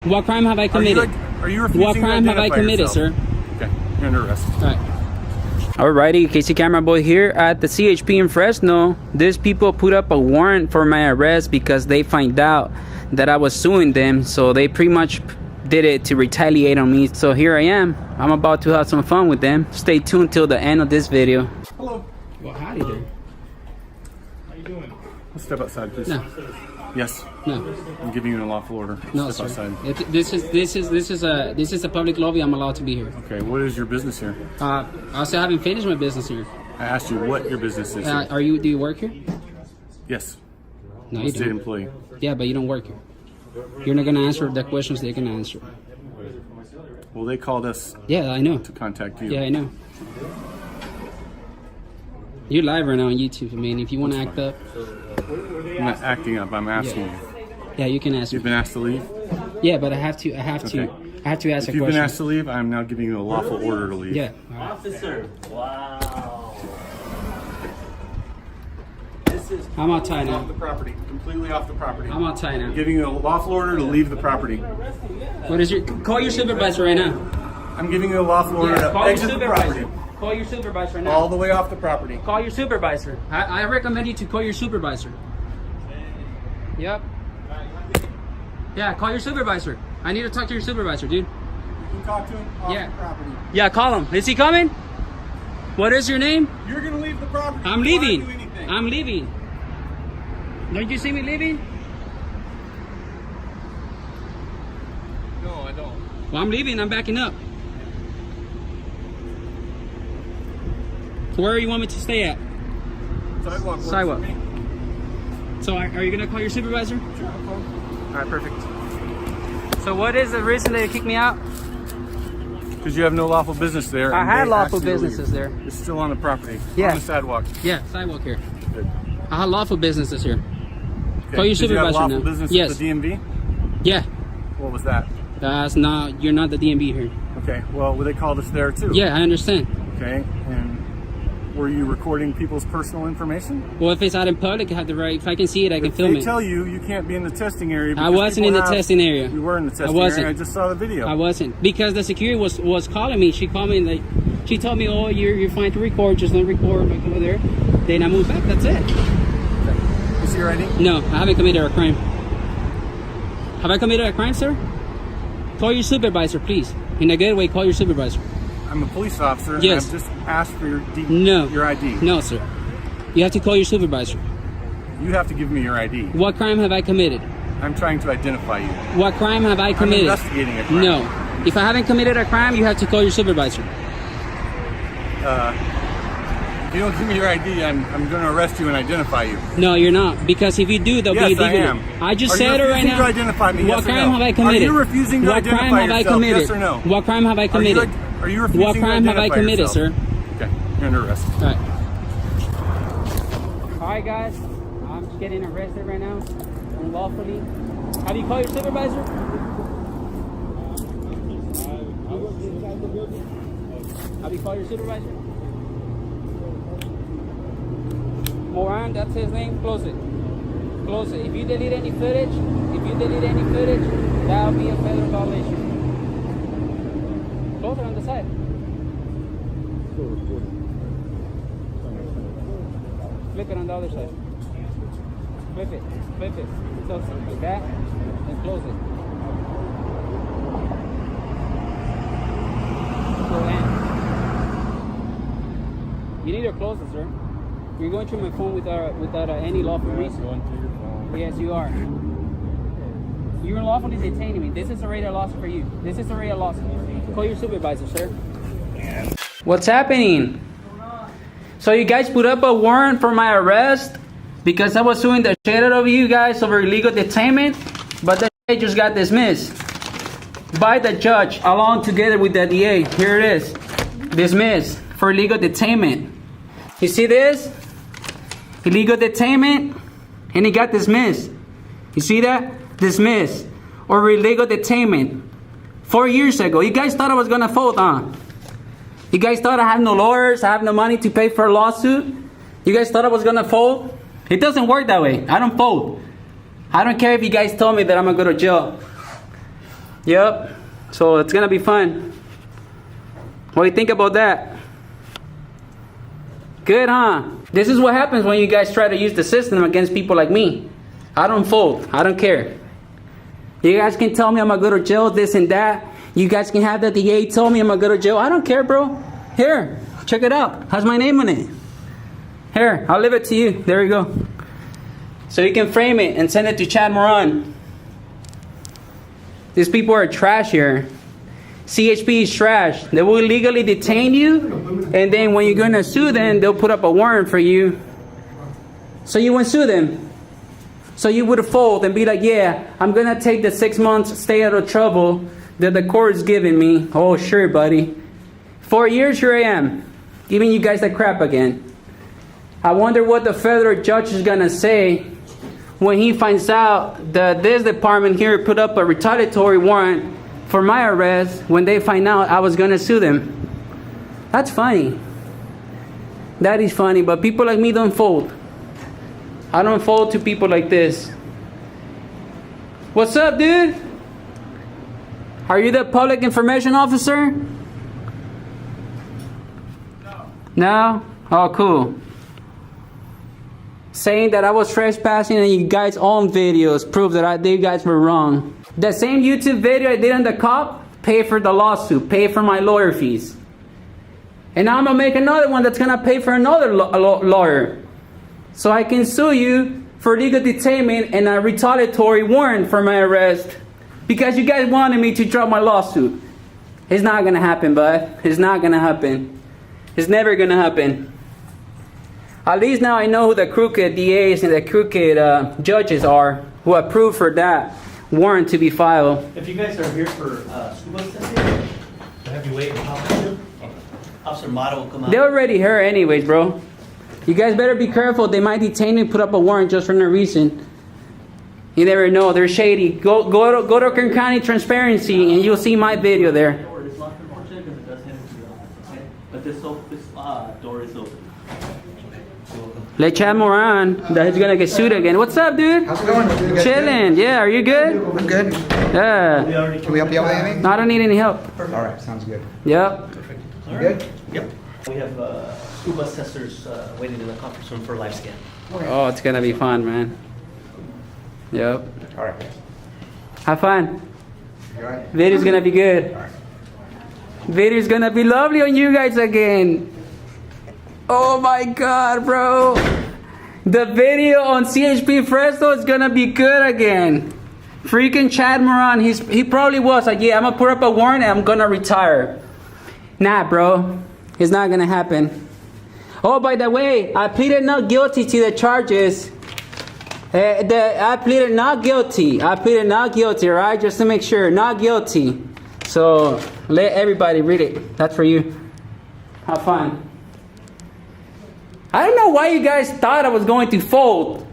What crime have I committed? Are you refusing What crime to have I identify committed, yourself? sir? Okay, you're under arrest. Alrighty, Casey Camera Boy here at the CHP in Fresno. These people put up a warrant for my arrest because they find out that I was suing them. So they pretty much did it to retaliate on me. So here I am. I'm about to have some fun with them. Stay tuned till the end of this video. Hello. Well, howdy there. How you doing? Let's step outside, please. No. Yes. No. I'm giving you an unlawful order. No, Step sir. outside. This is a public lobby. I'm allowed to be here. Okay, what is your business here? I still haven't finished my business here. I asked you what your business is. Here. Do you work here? Yes. No, I'm you a state don't. employee. Yeah, but you don't work here. You're not gonna answer the questions they're gonna answer. Well, they called us Yeah, I know. to contact you. Yeah, I know. You're live right now on YouTube. I mean, if you want to act up, I'm not acting up. I'm asking you. yeah, you can ask You've me. been asked to leave? Yeah, but I have to Okay. ask If a you've question. been asked to leave, I'm now giving you a lawful order to leave. Yeah. Officer. Wow. I'm outside Off now. the property. Completely off the property. I'm outside now. I'm giving you a lawful order to leave the property. What is your? Call your supervisor right now. I'm giving you a lawful order to call your exit the property. supervisor. Call your supervisor right now. All the way off the property. Call your supervisor. I recommend you to call your supervisor. Yep. Yeah, call your supervisor. I need to talk to your supervisor, dude. You can talk to him off Yeah. the property. Yeah, call him. Is he coming? What is your name? You're going to leave the property. I'm before I leaving. do anything. I'm leaving. Don't you see me leaving? No, I don't. Well, I'm leaving. I'm backing up. Where do you want me to stay at? Sidewalk. works Sidewalk. for me. So are you going to call your supervisor? Sure, no problem. All right, perfect. So what is the reason that you kicked me out? Because you have no lawful business there. I and had they lawful asked you to businesses leave. there. It's still on the property. Yeah. On the sidewalk. Yeah, sidewalk here. Good. I had lawful businesses here. Okay. Call your Did you have supervisor lawful now. business Yes. at the DMV? Yeah, What was that? that's not. You're not the DMV here. Okay. Well, they called us there too. Yeah, I understand. Okay. And were you recording people's personal information? Well, if it's out in public, I have the right. If I can see it, I can film They it. tell you you can't be in the testing area. I because wasn't in people the have- testing area. You were in the testing wasn't. area. I just saw the video. I wasn't, because the security was calling me. She called me and she told me, "Oh, you're fine to record. Just don't record like over there." Then I moved back. That's it. You see your ID? No, I haven't committed a crime. Have I committed a crime, sir? Call your supervisor, please. In a good way, call your supervisor. I'm a police officer. And Yes. I've just asked for your No. your ID. No, sir. You have to call your supervisor. You have to give me your ID. What crime have I committed? I'm trying to identify you. What crime have I I'm committed? investigating a crime. No. If I haven't committed a crime, you have to call your supervisor. If you don't give me your ID, I'm going to arrest you and identify you. No, you're not. Because if you do, they'll Yes, be I illegal. am. I just Are you said it right refusing now. to identify me? What Yes or crime no? have I committed? Are you refusing to what identify crime have I yourself? committed? Yes or no? What crime have I committed? Are you refusing What crime to have I identify committed, yourself? sir? Okay, you're under arrest. All right. All right, guys. I'm just getting arrested right now, unlawfully. Have you called your supervisor? Have you called your supervisor? Warrant, that's his name. Close it. Close it. If you delete any footage, that'll be a federal violation. Close it on the side. Flip it on the other side. Flip it. So like that, and close it. Go in. You need to close it, sir. You're going through my phone without any lawful reason. Going through your phone. Yes, you are. You're unlawfully detaining me. This is a radar loss for you. This is a radar loss. Call your supervisor, sir. What's happening? So you guys put up a warrant for my arrest because I was suing the shit out of you guys over illegal detainment, but the shit just got dismissed by the judge along together with the DA. Here it is. Dismissed for illegal detainment. You see this? Illegal detainment, and he got dismissed. You see that? Dismissed. Or illegal detainment. 4 years ago. You guys thought I was gonna fold, huh? You guys thought I have no lawyers, I have no money to pay for a lawsuit? You guys thought I was gonna fold? It doesn't work that way. I don't fold. I don't care if you guys told me that I'm gonna go to jail. Yep. So it's gonna be fun. What do you think about that? Good, huh? This is what happens when you guys try to use the system against people like me. I don't fold. I don't care. You guys can tell me I'm gonna go to jail, this and that. You guys can have that DA told me I'm gonna go to jail. I don't care, bro. Here, check it out. Has my name on it. Here, I'll leave it to you. There you go. So you can frame it and send it to Chad Moran. These people are trash here. CHP is trash. They will illegally detain you, and then when you're gonna sue them, they'll put up a warrant for you. So you won't sue them. So you would fold and be like, yeah, I'm gonna take the 6 months, stay out of trouble that the court is giving me. Oh, sure, buddy. 4 years, here I am, giving you guys that crap again. I wonder what the federal judge is gonna say when he finds out that this department here put up a retaliatory warrant for my arrest when they find out I was gonna sue them. That's funny. That is funny, but people like me don't fold. I don't fold to people like this. What's up, dude? Are you the public information officer? No? Oh, cool. Saying that I was trespassing and you guys' own videos prove that you guys were wrong. The same YouTube video I did on the cop, pay for the lawsuit, pay for my lawyer fees. And now I'm gonna make another one that's gonna pay for another lawyer. So I can sue you for legal detainment and a retaliatory warrant for my arrest because you guys wanted me to drop my lawsuit. It's not gonna happen, bud. It's not gonna happen. It's never gonna happen. At least now I know who the crooked DAs and the crooked judges are who approved for that warrant to be filed. If you guys are here for scuba testing, I have you wait and talk to you. Officer Mata will come out. They already heard anyways, bro. You guys better be careful. They might detain me and put up a warrant just for no reason. You never know. They're shady. Go to Kern County Transparency and you'll see my video there. It's locked, unfortunately, because it does have to be locked, okay? But this door is open. Let Chad Moran, that he's gonna get sued again. What's up, dude? How's it going? You guys Chilling. Yeah, are you good? good? I'm good. Yeah. Can we help you out with anything? No, I don't need any help. All right, sounds good. Yep. Perfect. You good? Yep. We have scuba testers waiting in the conference room for a live scan. Oh, it's gonna be fun, man. Yep. All right. Have fun. You all right? Video's gonna be good. All right. Video's gonna be lovely on you guys again. Oh my god, bro. The video on CHP Fresno is gonna be good again. Freaking Chad Moran, he probably was like, yeah, I'm gonna put up a warrant and I'm gonna retire. Nah, bro. It's not gonna happen. Oh, by the way, I pleaded not guilty to the charges. I pleaded not guilty. I pleaded not guilty, right? Just to make sure, not guilty. So let everybody read it. That's for you. Have fun. I don't know why you guys thought I was going to fold.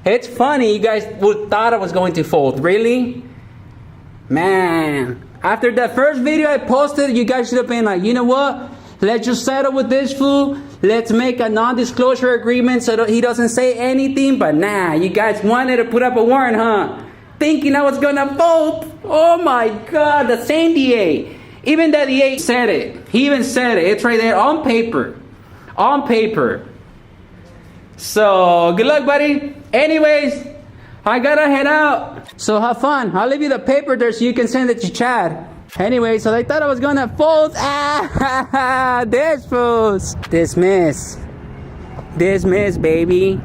It's funny you guys thought I was going to fold. Really? Man. After that first video I posted, you guys should have been like, you know what? Let's just settle with this fool. Let's make a non-disclosure agreement so that he doesn't say anything. But nah, you guys wanted to put up a warrant, huh? Thinking I was gonna fold. Oh my god, the same DA. Even the DA said it. He even said it. It's right there on paper. On paper. So, good luck, buddy. Anyways, I gotta head out. So have fun. I'll leave you the paper there so you can send it to Chad. Anyway, so they thought I was gonna fold. Disposed. Dismiss. Dismiss, baby.